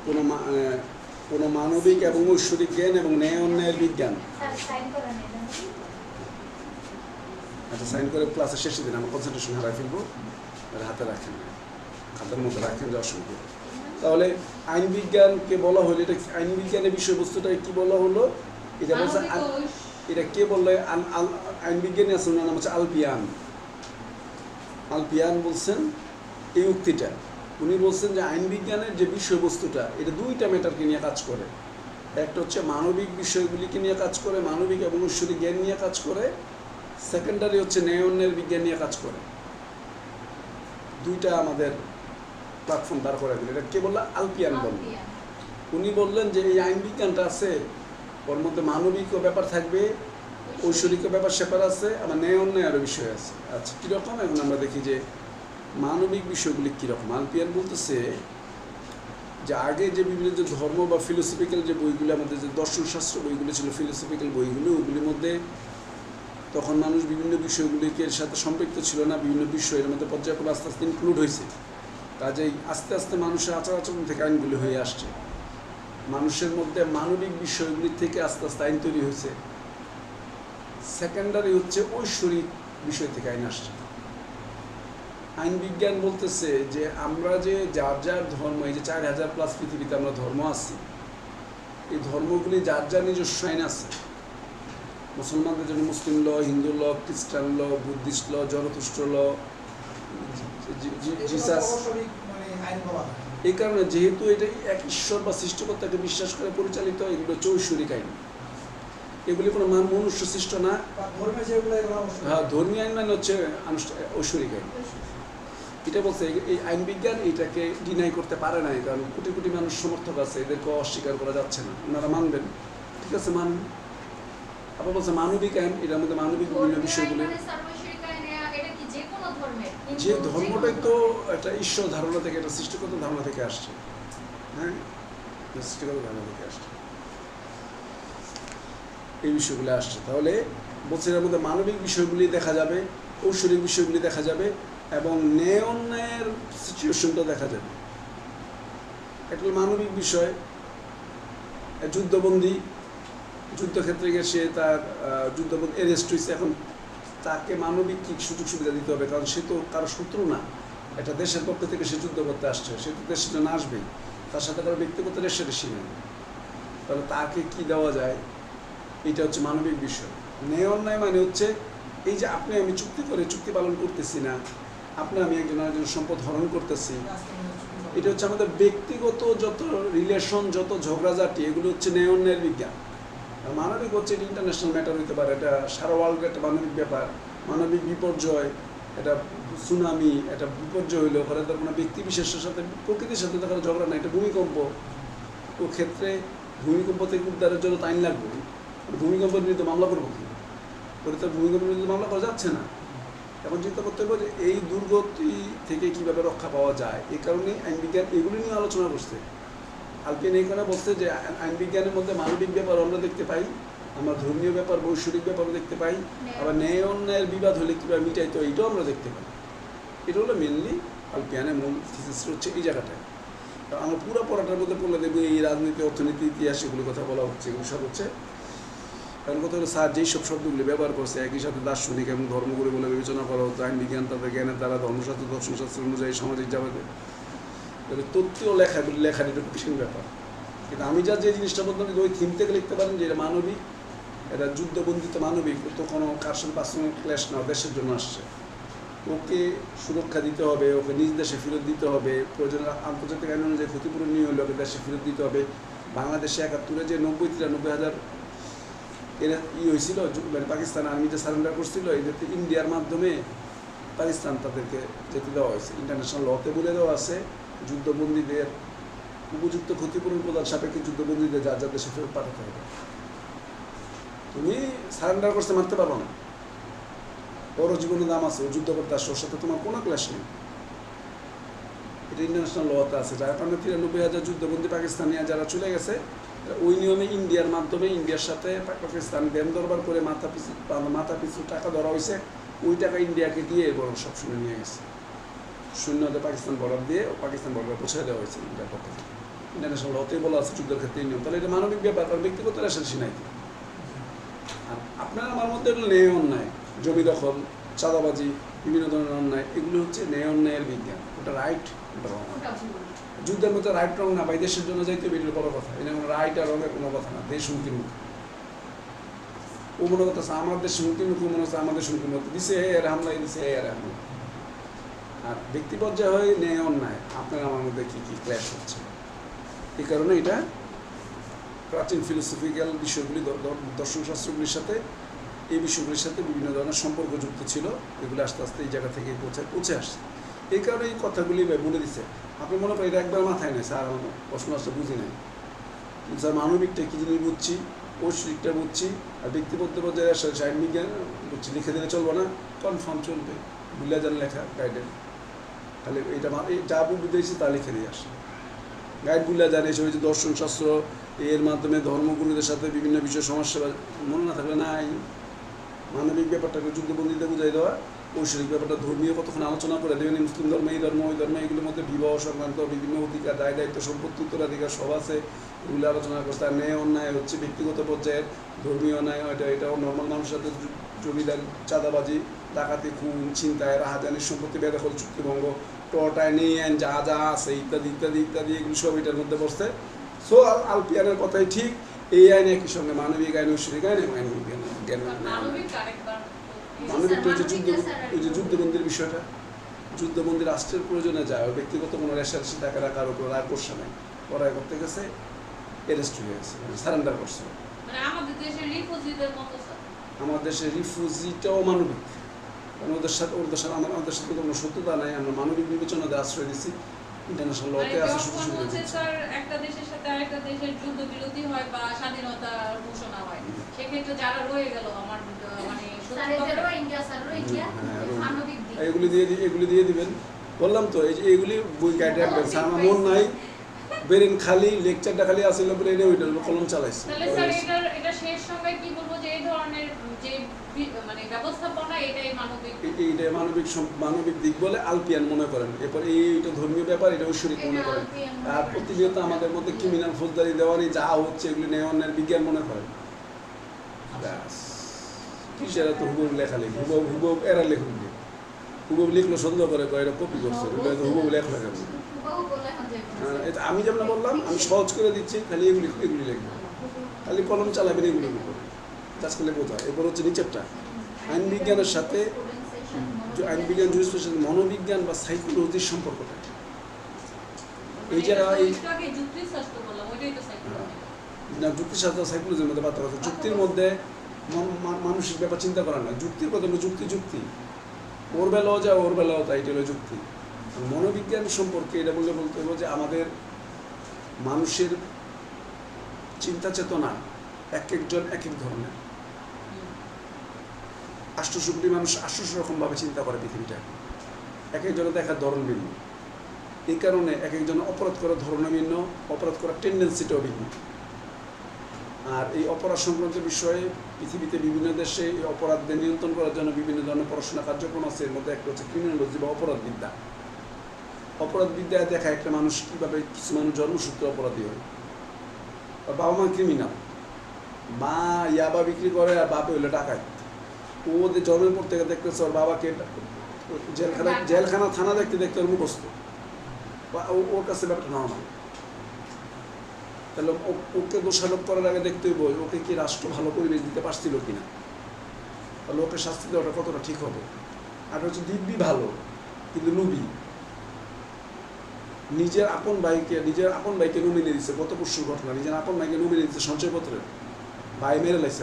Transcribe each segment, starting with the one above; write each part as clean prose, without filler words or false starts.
কোনো মানবিক এবং ঐশ্বরিক জ্ঞান এবং ন্যায় অন্যায়ের বিজ্ঞান। আচ্ছা, সাইন করে ক্লাসের শেষে দিন, আমার কনসেন্ট্রেশন হারাই ফেলবো। হাতে রাখেন, খাতার মধ্যে রাখেন, যে অসুবিধা। তাহলে আইন বিজ্ঞানকে বলা হলো, এটা আইন বিজ্ঞানের বিষয়বস্তুটা কি বলা হলো? এটা বলছে, এটা কে বললে? আইন বিজ্ঞানী আছে, ওনার নাম হচ্ছে আলপিয়ান। আলপিয়ান বলছেন এই উক্তিটা। উনি বলছেন যে আইন বিজ্ঞানের যে বিষয়বস্তুটা, এটা দুইটা ম্যাটারকে নিয়ে কাজ করে। একটা হচ্ছে মানবিক বিষয়গুলিকে নিয়ে কাজ করে, মানবিক এবং ঐশ্বরিক জ্ঞান নিয়ে কাজ করে। সেকেন্ডারি হচ্ছে ন্যায় অন্যায়ের বিজ্ঞান নিয়ে কাজ করে। দুইটা আমাদের প্ল্যাটফর্ম দাঁড় করে দিল। এটা কে বললো? আলপিয়ান বলল। উনি বললেন যে এই আইন বিজ্ঞানটা আছে, ওর মধ্যে মানবিকও ব্যাপার থাকবে, ঐশ্বরিকও ব্যাপার স্যাপার আছে, আবার ন্যায় অন্যায়েরও বিষয় আছে। আচ্ছা, কীরকম? এখন আমরা দেখি যে মানবিক বিষয়গুলি কীরকম। আলপিয়ান বলতেছে যে আগে যে বিভিন্ন যে ধর্ম বা ফিলোসফিক্যাল যে বইগুলো, আমাদের যে দর্শনশাস্ত্র বইগুলো ছিল, ফিলোসফিক্যাল বইগুলো, ওগুলির মধ্যে তখন মানুষ বিভিন্ন বিষয়গুলিকে সাথে সম্পৃক্ত ছিল না। বিভিন্ন বিষয়ের মধ্যে পর্যায়ক্রমে আস্তে আস্তে ইনক্লুড হয়েছে। কাজেই আস্তে আস্তে মানুষের আচার আচরণ থেকে আইনগুলি হয়ে আসছে। মানুষের মধ্যে মানবিক বিষয়গুলি থেকে আস্তে আস্তে আইন তৈরি হয়েছে। সেকেন্ডারি হচ্ছে ঐশ্বরিক বিষয় থেকে আইন আসছে। আইন বিজ্ঞান বলতেছে যে আমরা যে যার যার ধর্ম, এই যে 4000+ পৃথিবীতে আমরা ধর্ম আছি, এই ধর্মগুলি যার যার নিজস্ব আইন আছে। মুসলমানদের জন্য মুসলিম ল, হিন্দু ল, খ্রিস্টান ল, বুদ্ধিস্ট ল, জরতুষ্ট্র ল, জিসাস। এই কারণে যেহেতু এটা এক ঈশ্বর বা সৃষ্টিকর্তাকে বিশ্বাস করে পরিচালিত, এগুলো হচ্ছে ঐশ্বরিক আইন। এগুলি কোনো মনুষ্য সৃষ্ট না। হ্যাঁ, ধর্মীয় আইন মানে হচ্ছে ঐশ্বরিক আইন। এটা বলছে এই আইন বিজ্ঞান এটাকে ডিনাই করতে পারে না, কারণ কোটি কোটি মানুষ সমর্থক আছে, এদেরকে অস্বীকার করা যাচ্ছে না। ওনারা মানবেন, ঠিক আছে, মানবেন। আবার বলছে মানবিক আইন, এটার মধ্যে মানবিক বিভিন্ন বিষয়গুলি, যে ধর্মটাই তো একটা ঈশ্বর ধারণা থেকে, একটা সৃষ্টিগত ধারণা থেকে আসছে। হ্যাঁ, সৃষ্টিগত ধারণা থেকে আসছে, এই বিষয়গুলি আসছে। তাহলে বলছে এর মধ্যে মানবিক বিষয়গুলি দেখা যাবে, ঐশ্বরিক বিষয়গুলি দেখা যাবে, এবং ন্যায় অন্যায়ের সিচুয়েশনটা দেখা যাবে। একটা মানবিক বিষয়, যুদ্ধবন্দী, যুদ্ধক্ষেত্রে গিয়ে সে তার যুদ্ধবন্দী অ্যারেস্ট হয়েছে, এখন তাকে মানবিক কি সুযোগ সুবিধা দিতে হবে, কারণ সে তো কারো শত্রু না। একটা দেশের পক্ষ থেকে সে যুদ্ধ করতে আসছে, সে তো দেশের জন্য আসবেই, তার সাথে কারো ব্যক্তিগত রেশারেশি নেই। তাহলে তাকে কি দেওয়া যায়, এটা হচ্ছে মানবিক বিষয়। ন্যায় অন্যায় মানে হচ্ছে এই যে আপনি আমি চুক্তি করে চুক্তি পালন করতেছি না, আপনি আমি একজন আরেকজন সম্পদ হরণ করতেছি, এটা হচ্ছে আমাদের ব্যক্তিগত যত রিলেশন, যত ঝগড়াঝাটি, এগুলো হচ্ছে ন্যায় অন্যায়ের বিজ্ঞান। আর মানবিক হচ্ছে এটা ইন্টারন্যাশনাল ম্যাটার হতে পারে, এটা সারা ওয়ার্ল্ডের একটা মানবিক ব্যাপার। মানবিক বিপর্যয়, এটা সুনামি, এটা বিপর্যয় হইলো, ওখানে তার কোনো ব্যক্তি বিশেষের সাথে, প্রকৃতির সাথে তো কারো ঝগড়া নাই। এটা ভূমিকম্প, ও ক্ষেত্রে ভূমিকম্প থেকে উদ্ধারের জন্য তো আইন লাগবে। ভূমিকম্পের বিরুদ্ধে মামলা করবো কি? করে তো ভূমিকম্পের বিরুদ্ধে মামলা করা যাচ্ছে না। এখন চিন্তা করতে হবে যে এই দুর্গতি থেকে কীভাবে রক্ষা পাওয়া যায়। এই কারণেই আইন বিজ্ঞান এগুলি নিয়ে আলোচনা করছে। আলপিয়ান এই কারণে বলছে যে আইন বিজ্ঞানের মধ্যে মানবিক ব্যাপার আমরা দেখতে পাই, আমরা ধর্মীয় ব্যাপার, বৈশ্বরিক ব্যাপারও দেখতে পাই, আবার ন্যায় অন্যায়ের বিবাদ হলে কীভাবে মিটাইতে হয় এটাও আমরা দেখতে পাই। এটা হলো মেনলি আলপিয়ানের মূল থিসিস হচ্ছে এই জায়গাটায়। আমরা পুরো পড়াটার মধ্যে পড়লে দেখবো এই রাজনীতি, অর্থনীতি, ইতিহাস, এগুলো কথা বলা হচ্ছে। এগুলো সব হচ্ছে, কারণ কথা হলো স্যার যেই সব শব্দগুলি ব্যবহার করছে, একই সাথে দার্শনিক এবং ধর্মগুলি বলে বিবেচনা করা হতো। আইন বিজ্ঞান তাদের জ্ঞানের দ্বারা ধর্মশাস্ত্র, দর্শনশাস্ত্র অনুযায়ী সামাজিক যাবে তথ্যও লেখাগুলি লেখার এটা কঠিন ব্যাপার। কিন্তু আমি যা যে জিনিসটা বলতাম, ওই থিম থেকে লিখতে পারেন যে এটা মানবিক, এটা যুদ্ধবন্দিত মানবিক, তো কোনো কার সাথে পার্সোনাল ক্ল্যাশ না, দেশের জন্য আসছে, ওকে সুরক্ষা দিতে হবে, ওকে নিজ দেশে ফেরত দিতে হবে, প্রয়োজনে আন্তর্জাতিক আইন অনুযায়ী ক্ষতিপূরণ নিয়ে হলে ওকে দেশে ফেরত দিতে হবে। বাংলাদেশে 71-এ যে 90-93,000 এরা হয়েছিল, মানে পাকিস্তান আর্মি যে সারেন্ডার করছিল, এদেরকে ইন্ডিয়ার মাধ্যমে পাকিস্তান তাদেরকে যেতে দেওয়া হয়েছে। ইন্টারন্যাশনাল লতে বলে দেওয়া আছে যুদ্ধবন্দীদের উপযুক্ত ক্ষতিপূরণ প্রদান সাপেক্ষে যুদ্ধবন্দীদের যার যার দেশে ফেরত পাঠাতে হবে। তুমি সারেন্ডার করতে মারতে পারবো না, ওরও জীবনের দাম আছে, ও যুদ্ধ করতে আসছে, ওর সাথে তোমার কোনো ক্লাস নেই। এটা ইন্টারন্যাশনাল লতে আছে। যার কারণে 93,000 যুদ্ধবন্দী পাকিস্তানি যারা চলে গেছে, ওই নিয়মে ইন্ডিয়ার মাধ্যমে ইন্ডিয়ার সাথে পাকিস্তান দেন দরবার করে মাথা পিছু টাকা ধরা হয়েছে। ওই টাকা ইন্ডিয়াকে দিয়ে বরং সব শুনে নিয়ে গেছে, সৈন্যদের পাকিস্তান বর্ডার দিয়ে, পাকিস্তান বর্ডার পৌঁছে দেওয়া হয়েছে ইন্ডিয়ার পক্ষ থেকে। ইন্টারন্যাশনাল লতেই বলা আছে যুদ্ধের ক্ষেত্রে নিয়ম, তাহলে এটা মানবিক ব্যাপার, আর ব্যক্তিগত রেশারেশি নাই। আর আপনার আমার মধ্যে ন্যায় অন্যায়, জমি দখল, চাঁদাবাজি, বিভিন্ন ধরনের অন্যায়, এগুলো হচ্ছে ন্যায় অন্যায়ের বিজ্ঞান। ওটা রাইট, ওটা রং। যুদ্ধের মধ্যে রাইট রং না, ভাই দেশের জন্য যাইতে হবে, এটার বড় কথা। এটা কোনো রাইট আর রঙের কোনো কথা না, দেশ হুমকির মুখ। ও মনে করতেছে আমার দেশ হুমকির মুখে, মনে হচ্ছে আমাদের হুমকির মুখে দিছে এর হামলা, দিছে এর হামলা। আর ব্যক্তি পর্যায়ে হয় ন্যায় অন্যায়, আপনার আমার মধ্যে কী কী ক্ল্যাশ হচ্ছে। এই কারণে এটা প্রাচীন ফিলোসফিক্যাল বিষয়গুলি, দর্শনশাস্ত্রগুলির সাথে, এই বিষয়গুলির সাথে বিভিন্ন ধরনের সম্পর্ক যুক্ত ছিল। এগুলো আস্তে আস্তে এই জায়গা থেকে পৌঁছে আসছে। এই কারণে এই কথাগুলি বলে দিচ্ছে। আপনি মনে করেন এটা একবার মাথায় নেই, স্যার আমার প্রশ্ন আসতে বুঝি নাই, কিন্তু স্যার মানবিকটা কী জিনিস বুঝছি, ঐশ্বরিকটা বুঝছি, আর ব্যক্তিগত পর্যায়ে সাইড বিজ্ঞান বুঝছি, লিখে দিলে চলবো না, কনফার্ম চলবে, বুঝলে যান লেখা গাইডের। তাহলে এটা যা বুঝেছি তা লিখে দিয়ে আসে গাইড বুঝলে জানে। এসব যে দর্শনশাস্ত্র, এর মাধ্যমে ধর্মগুরুদের সাথে বিভিন্ন বিষয় সমস্যা মনে না থাকলে নাই। মানবিক ব্যাপারটাকে যুদ্ধবন্দীতে বুঝাই দেওয়া, ঐশ্বরিক ব্যাপারটা ধর্মীয় কতক্ষণ আলোচনা করে দেবেন, মুসলিম ধর্ম, এই ধর্ম, ওই ধর্ম, এগুলোর মধ্যে বিবাহ সংক্রান্ত বিভিন্ন অধিকার, দায় দায়িত্ব, সম্পত্তি, উত্তরাধিকার সব আছে, এগুলো আলোচনা করতে। আর ন্যায় অন্যায় হচ্ছে ব্যক্তিগত পর্যায়ের, ধর্মীয় অন্যায় এটাও নর্মাল মানুষের সাথে জমিদার, চাঁদাবাজি, ডাকাতি, খুন, ছিনতাই, রাহাজানির সম্পত্তি বেদখল, চুক্তিভঙ্গ, টটায় নিয়ে আইন যা যা আছে ইত্যাদি ইত্যাদি ইত্যাদি, এগুলো সব এটার মধ্যে বসতে। সো আলপিয়ানের কথাই ঠিক, এই আইন একই সঙ্গে মানবিক আইন, ঐশ্বরিক আইন এবং আইন জ্ঞান। মানবিকটা হচ্ছে ওই যে যুদ্ধবন্দির বিষয়টা, যুদ্ধবন্দি রাষ্ট্রের প্রয়োজনে যায়, ওই ব্যক্তিগত কোনো রেশারেশি থাকে না, কারোর উপর আর করছে নাই, পড়াই করতে গেছে, অ্যারেস্ট হয়ে গেছে, সারেন্ডার করছে। আমাদের দেশের রিফিউজিটাও মানবিক, কারণ ওদের সাথে আমাদের সাথে কোনো সত্যতা নাই, আমরা মানবিক বিবেচনাতে আশ্রয় দিচ্ছি, ইন্টারন্যাশনাল লতে আছে। একটা দেশের সাথে আরেকটা দেশের যুদ্ধ বিরতি হয় বা স্বাধীনতা ঘোষণা হয়, সেক্ষেত্রে যারা রয়ে গেল আমার মানে এগুলি দিয়ে দিবেন। বললাম তো এইগুলি বই গাইড রাখবেন, আমার মন নাই, ব্রেন খালি, লেকচারটা খালি আসছিল, ব্রেনে ওইটা কলম চালাইছে। তাহলে স্যার এটা শেষ সময় কি বলবো যে এই ধরনের যে মানে ব্যবস্থাপনা এটাই মানবিক দিক বলে আলপিয়ান মনে করেন। এরপর এইটা ধর্মীয় ব্যাপার, এটা ঐশ্বরিক মনে করেন। আর প্রতিনিয়ত আমাদের মধ্যে ক্রিমিনাল ফৌজদারি দেওয়ানি যা হচ্ছে, এগুলি ন্যায় অন্যায়ের বিজ্ঞান মনে করেন। ব্যাস, কিসেরা তো হুবহু লেখালেখি, হুবহু এরা লেখুন, হুবহু লিখলো সন্দেহ করে এটা কপি করছে, হুবহু লেখা কেন। আমি যেমন বললাম, আমি সহজ করে দিচ্ছি, খালি এগুলি লিখবো, খালি কলম চালাবেন এগুলির উপরে, কাজ করলে বোঝা। এরপর হচ্ছে নিচেরটা, আইন বিজ্ঞানের সাথে আইন বিজ্ঞান জুরিসপ্রুডেন্স, মনোবিজ্ঞান বা সাইকোলজির সম্পর্কটা। এই যারা যুক্তিশাস্ত্র সাইকোলজির মধ্যে পার্থক্য আছে। যুক্তির মধ্যে মানসিক ব্যাপার চিন্তা করা না, যুক্তির কথা হলো যুক্তি, ওর বেলাও যা ওর বেলাও তাই, এটা হলো যুক্তি। মনোবিজ্ঞান সম্পর্কে এটা বলতে হবে যে আমাদের মানুষের চিন্তা চেতনা এক একজন এক এক ধরনের, 800 কোটি মানুষ 800 রকমভাবে চিন্তা করে পৃথিবীটা, এক একজনের দেখার ধরন ভিন্ন। এই কারণে এক একজনের অপরাধ করার ধরন ভিন্ন, অপরাধ করার টেন্ডেন্সিটাও ভিন্ন। আর এই অপরাধ সংক্রান্ত বিষয়ে পৃথিবীতে বিভিন্ন দেশে এই অপরাধদের নিয়ন্ত্রণ করার জন্য বিভিন্ন ধরনের পড়াশোনা কার্যক্রম আছে। এর মধ্যে একটা হচ্ছে ক্রিমিনোলজি বা অপরাধবিদ্যা। অপরাধবিদ্যায় দেখা একটা মানুষ কীভাবে, কিছু মানুষ জন্মসূত্রে অপরাধী হয়, বাবা মা ক্রিমিনাল, মা ইয়াবা বিক্রি করে আর বাপে হইলে ডাকাত। ও ওদের জন্মের পর থেকে দেখতেছে ওর বাবাকে জেলখানা থানা দেখতে ওর মুখস্থ, বা ওর কাছে ব্যাপারটা নর্মাল। তাহলে ওকে দোষারোপ করার আগে দেখতে হইব ওকে কি রাষ্ট্র ভালো পরিবেশ দিতে পারছিল কিনা, তাহলে ওকে শাস্তি দেওয়াটা কতটা ঠিক হবে। আর হচ্ছে দিব্যি ভালো কিন্তু লুবি, নিজের আপন ভাইকে নমিনে দিচ্ছে, গত পরশুর ঘটনা, নিজের আপন ভাইকে নমিনে দিচ্ছে সঞ্চয়পত্রে, ভাই মেরে লাগছে,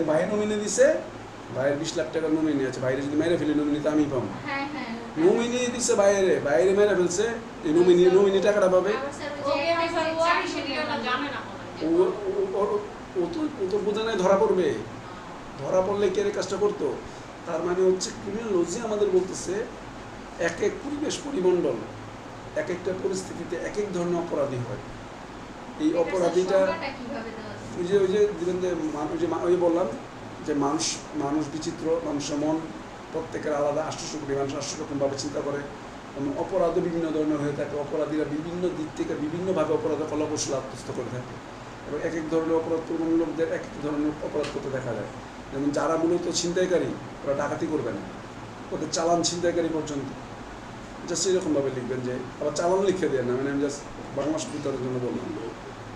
ভাই নমিনে দিছে, ভাইয়ের 20 লাখ টাকা নমিনি আছে, বাইরে যদি মেরে ফেলি নমিনি তো আমি পাবো, নমিনি দিচ্ছে বাইরে মেরে ফেলছে, এই নমিনি টাকাটা পাবে। ও তো বোঝা নাই ধরা পড়বে, ধরা পড়লে কে কাজটা করতো। তার মানে হচ্ছে ক্রিমিনোলজি আমাদের বলতেছে এক এক পরিবেশ পরিমণ্ডল, এক একটা পরিস্থিতিতে এক এক ধরনের অপরাধী হয়। এই অপরাধীটা ওই যে দিবেন যে বললাম যে মানুষ বিচিত্র, মানুষের মন প্রত্যেকের আলাদা, 800 কোটি মানুষ 800 রকমভাবে চিন্তা করে। এবং অপরাধও বিভিন্ন ধরনের হয়ে থাকে, অপরাধীরা বিভিন্ন দিক থেকে বিভিন্নভাবে অপরাধের কলাকৌশল আত্মস্থ করে থাকে এবং এক এক ধরনের অপরাধ প্রবণ লোকদের এক এক ধরনের অপরাধ করতে দেখা যায়। যেমন যারা মূলত ছিনতাইকারী ওরা ডাকাতি করবে না, ওদের চালান ছিনতাইকারী পর্যন্ত জাস্ট এরকমভাবে লিখবেন যে আবার চালান লিখে দেন না, মানে আমি জাস্ট বাংলা বিতরণের জন্য বললাম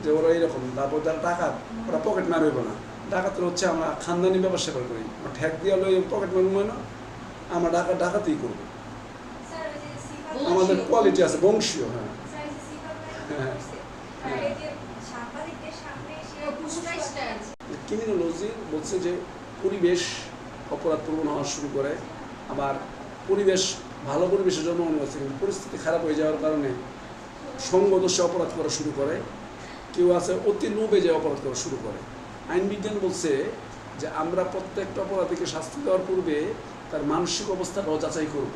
যে ওরা এইরকম। তারপর যারা ডাকাত ওরা পকেট মার হইব না, ডাকাতের হচ্ছে আমরা খানদানি ব্যবসা করে করি, ঠ্যাক দিয়ে হলো পকেট মারব না, আমরা ডাকাতেই করবো, স্যার ওই যে সিফাত আমাদের বংশীয়। কোয়ালিটি আছে বংশীয়। হ্যাঁ স্যার এই যে সিফাত ভাই হ্যাঁ। করছে আর এই যে সাংবাদিকদের সামনে এসে পুরস্কারটা ক্রিমিনোলজি বলছে যে পরিবেশ অপরাধ প্রবণ হওয়া শুরু করে, আবার পরিবেশ ভালো পরিবেশে জন্মগ্রহণ করছে কিন্তু পরিস্থিতি খারাপ হয়ে যাওয়ার কারণে সঙ্গদোষে অপরাধ করা শুরু করে, কেউ আছে অতি লোভে যে অপরাধ করা শুরু করে। আইন বিজ্ঞান বলছে যে আমরা প্রত্যেকটা অপরাধীকে শাস্তি দেওয়ার পূর্বে তার মানসিক অবস্থাটাও যাচাই করব,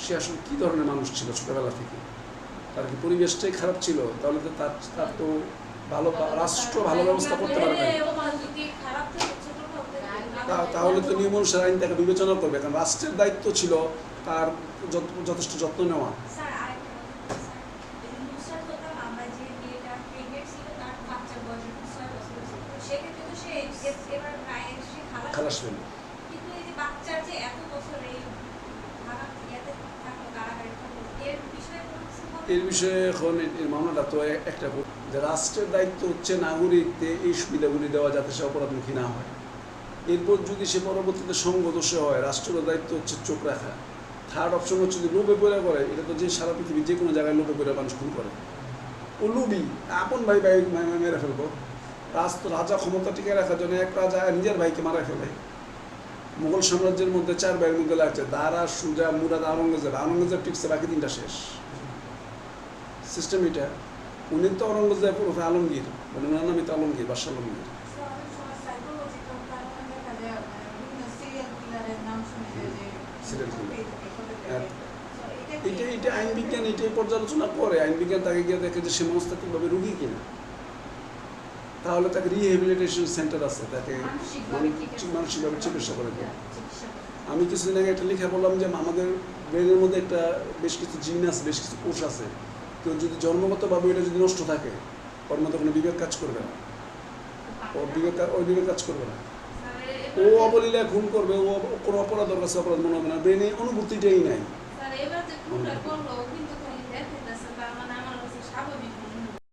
সে আসলে কী ধরনের মানুষ ছিল ছোটোবেলা থেকে, তার কি পরিবেশটাই খারাপ ছিল, তাহলে তো তার তো ভালো রাষ্ট্র ভালো ব্যবস্থা করতে পারবে না। খারাপ থেকে ছোট হবে তাহলে তো নিয়ম অনুসারে আইন তাকে বিবেচনা করবে, কারণ রাষ্ট্রের দায়িত্ব ছিল তার যথেষ্ট যত্ন নেওয়া। স্যার আরেকটা কথা স্যার এই যে নুসরাত হতাম আমরা যে মেয়েটা প্রেগনেন্ট ছিল তার বাচ্চার বয়স 6 বছর ছিল, তো সেক্ষেত্রে তো সে এবার প্রায় সে খালাস পেল। কিন্তু এই যে বাচ্চার যে এত বছর এই ভাড়া ইয়াতে থাকলো কারাগারে থাকলো এর বিষয়ে কোনো কিছু হবে? এর বিষয়ে এখন এর মামলাটা তো একটা যে রাষ্ট্রের দায়িত্ব হচ্ছে নাগরিকদের এই সুবিধাগুলি দেওয়া যাতে সে অপরাধমুখী না হয়। এরপর যদি সে পরবর্তীতে সঙ্গদোষে হয়, রাষ্ট্রের দায়িত্ব হচ্ছে চোখ রাখা। থার্ড অপশন হচ্ছে যদি লোভে পড়ে করে, এটা তো যে সারা পৃথিবীর যে কোনো জায়গায় লোভে পড়ে মানুষ খুন করে, ও লুবি আপন ভাই মেরে ফেলবো। রাজা ক্ষমতা টিকে রাখার জন্য এক রাজা নিজের ভাইকে মারা ফেলে। মুঘল সাম্রাজ্যের মধ্যে 4 ভাইয়ের মধ্যে লাগছে দারা, সুজা, মুরাদ, আওরঙ্গজেব টিকছে, বাকি 3টা শেষ। সিস্টেম এটা। উনি তো আওরঙ্গজেব ওরফে আলমগীর, মানে ওনার নামই তো আলমগীর, বাদশাহ আলমগীর। স্যার অনেক সময় সাইকোলজিক্যাল কারণে দেখা যায় বিভিন্ন সিরিয়াল কিলারের নাম শুনে যে Serial killer। হ্যাঁ। এটা এটা আইন বিজ্ঞান এটাই পর্যালোচনা করে। আইন বিজ্ঞান তাকে গিয়ে দেখে যে সে মনস্তাত্ত্বিকভাবে রুগী কিনা, তাহলে তাকে রিহ্যাবিলিটেশন সেন্টার আছে, তাকে মানসিকভাবে চিকিৎসা করে দেয়। আমি কিছুদিন আগে একটা লেখা বললাম যে আমাদের ব্রেনের মধ্যে একটা বেশ কিছু জিন আছে, বেশ কিছু কোষ আছে, কেউ যদি জন্মগতভাবে এটা যদি নষ্ট থাকে ওর মধ্যে কোনো বিবেক কাজ করবে না, ওই বিবেক কাজ করবে না, ও অবলীলায় খুন করবে, ও কোনো অপরাধের কাছে অপরাধ মনে হবে না, ব্রেনে অনুভূতিটাই নাই। স্যার এবার যে খুনটা করলো কিন্তু